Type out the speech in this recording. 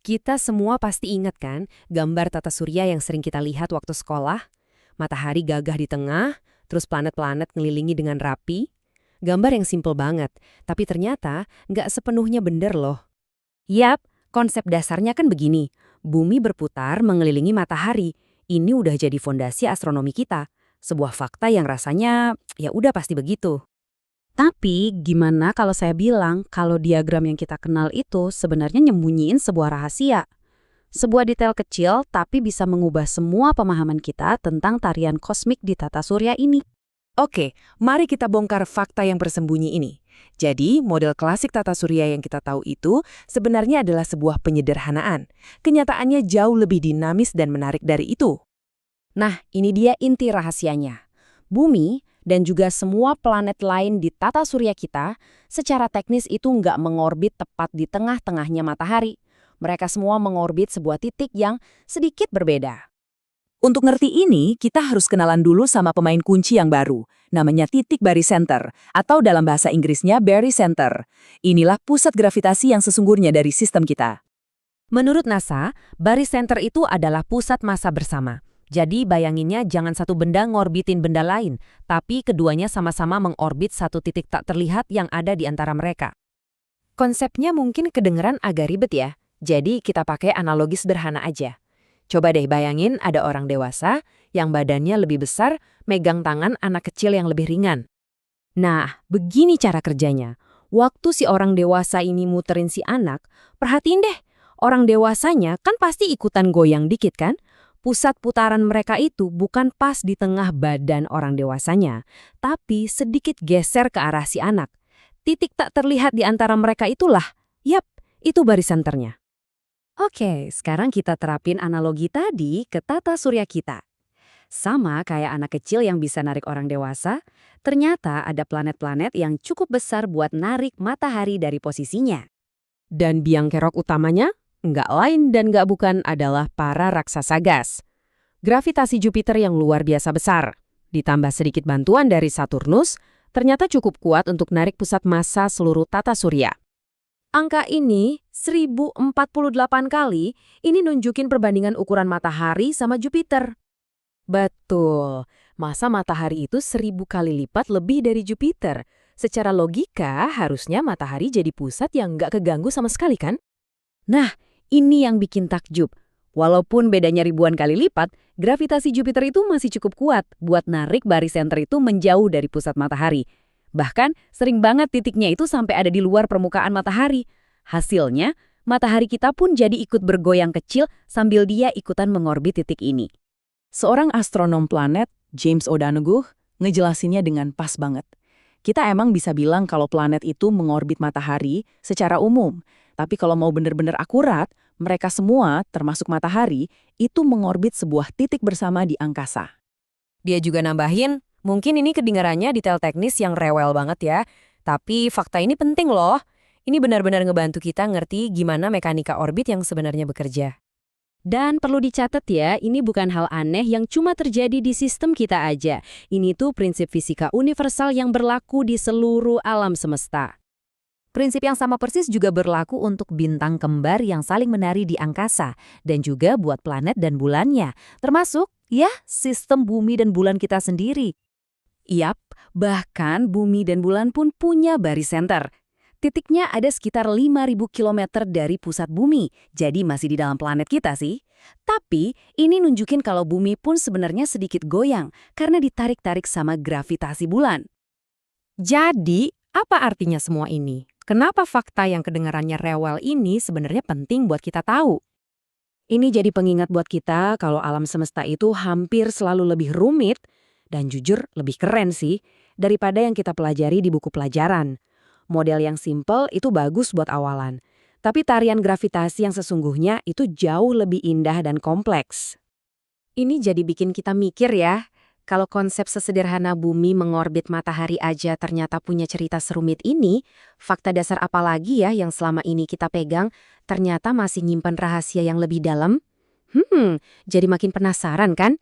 Kita semua pasti ingat kan gambar tata surya yang sering kita lihat waktu sekolah? Matahari gagah di tengah, terus planet-planet ngelilingi dengan rapi. Gambar yang simple banget, tapi ternyata nggak sepenuhnya bener loh. Yap, konsep dasarnya kan begini. Bumi berputar mengelilingi matahari. Ini udah jadi fondasi astronomi kita. Sebuah fakta yang rasanya ya udah pasti begitu. Tapi gimana kalau saya bilang kalau diagram yang kita kenal itu sebenarnya nyembunyiin sebuah rahasia? Sebuah detail kecil tapi bisa mengubah semua pemahaman kita tentang tarian kosmik di tata surya ini. Oke, mari kita bongkar fakta yang bersembunyi ini. Jadi, model klasik tata surya yang kita tahu itu sebenarnya adalah sebuah penyederhanaan. Kenyataannya jauh lebih dinamis dan menarik dari itu. Nah, ini dia inti rahasianya. Bumi dan juga semua planet lain di tata surya kita secara teknis itu nggak mengorbit tepat di tengah-tengahnya matahari. Mereka semua mengorbit sebuah titik yang sedikit berbeda. Untuk ngerti ini, kita harus kenalan dulu sama pemain kunci yang baru. Namanya titik barycenter, atau dalam bahasa Inggrisnya barycenter. Inilah pusat gravitasi yang sesungguhnya dari sistem kita. Menurut NASA, barycenter itu adalah pusat massa bersama. Jadi bayanginnya jangan satu benda ngorbitin benda lain, tapi keduanya sama-sama mengorbit satu titik tak terlihat yang ada di antara mereka. Konsepnya mungkin kedengeran agak ribet ya, jadi kita pakai analogi sederhana aja. Coba deh bayangin ada orang dewasa yang badannya lebih besar megang tangan anak kecil yang lebih ringan. Nah, begini cara kerjanya. Waktu si orang dewasa ini muterin si anak, perhatiin deh, orang dewasanya kan pasti ikutan goyang dikit kan? Pusat putaran mereka itu bukan pas di tengah badan orang dewasanya, tapi sedikit geser ke arah si anak. Titik tak terlihat di antara mereka itulah, yap, itu barycenternya. Oke, sekarang kita terapin analogi tadi ke tata surya kita. Sama kayak anak kecil yang bisa narik orang dewasa, ternyata ada planet-planet yang cukup besar buat narik matahari dari posisinya. Dan biang kerok utamanya? Nggak lain dan nggak bukan adalah para raksasa gas. Gravitasi Jupiter yang luar biasa besar, ditambah sedikit bantuan dari Saturnus, ternyata cukup kuat untuk narik pusat massa seluruh tata surya. Angka ini, 1048 kali, ini nunjukin perbandingan ukuran matahari sama Jupiter. Betul, massa matahari itu 1000 kali lipat lebih dari Jupiter. Secara logika, harusnya matahari jadi pusat yang nggak keganggu sama sekali kan? Nah, ini yang bikin takjub. Walaupun bedanya ribuan kali lipat, gravitasi Jupiter itu masih cukup kuat buat narik barycenter itu menjauh dari pusat matahari. Bahkan, sering banget titiknya itu sampai ada di luar permukaan matahari. Hasilnya, matahari kita pun jadi ikut bergoyang kecil sambil dia ikutan mengorbit titik ini. Seorang astronom planet, James O'Donoghue, ngejelasinnya dengan pas banget. Kita emang bisa bilang kalau planet itu mengorbit matahari secara umum. Tapi kalau mau benar-benar akurat, mereka semua, termasuk matahari, itu mengorbit sebuah titik bersama di angkasa. Dia juga nambahin, mungkin ini kedengarannya detail teknis yang rewel banget ya. Tapi fakta ini penting loh. Ini benar-benar ngebantu kita ngerti gimana mekanika orbit yang sebenarnya bekerja. Dan perlu dicatat ya, ini bukan hal aneh yang cuma terjadi di sistem kita aja. Ini tuh prinsip fisika universal yang berlaku di seluruh alam semesta. Prinsip yang sama persis juga berlaku untuk bintang kembar yang saling menari di angkasa dan juga buat planet dan bulannya, termasuk ya sistem bumi dan bulan kita sendiri. Yap, bahkan bumi dan bulan pun punya barycenter. Titiknya ada sekitar 5.000 km dari pusat bumi, jadi masih di dalam planet kita sih. Tapi ini nunjukin kalau bumi pun sebenarnya sedikit goyang karena ditarik-tarik sama gravitasi bulan. Jadi, apa artinya semua ini? Kenapa fakta yang kedengarannya rewel ini sebenarnya penting buat kita tahu? Ini jadi pengingat buat kita kalau alam semesta itu hampir selalu lebih rumit dan jujur lebih keren sih daripada yang kita pelajari di buku pelajaran. Model yang simple itu bagus buat awalan, tapi tarian gravitasi yang sesungguhnya itu jauh lebih indah dan kompleks. Ini jadi bikin kita mikir ya. Kalau konsep sesederhana bumi mengorbit matahari aja ternyata punya cerita serumit ini, fakta dasar apa lagi ya yang selama ini kita pegang ternyata masih nyimpan rahasia yang lebih dalam? Jadi makin penasaran kan?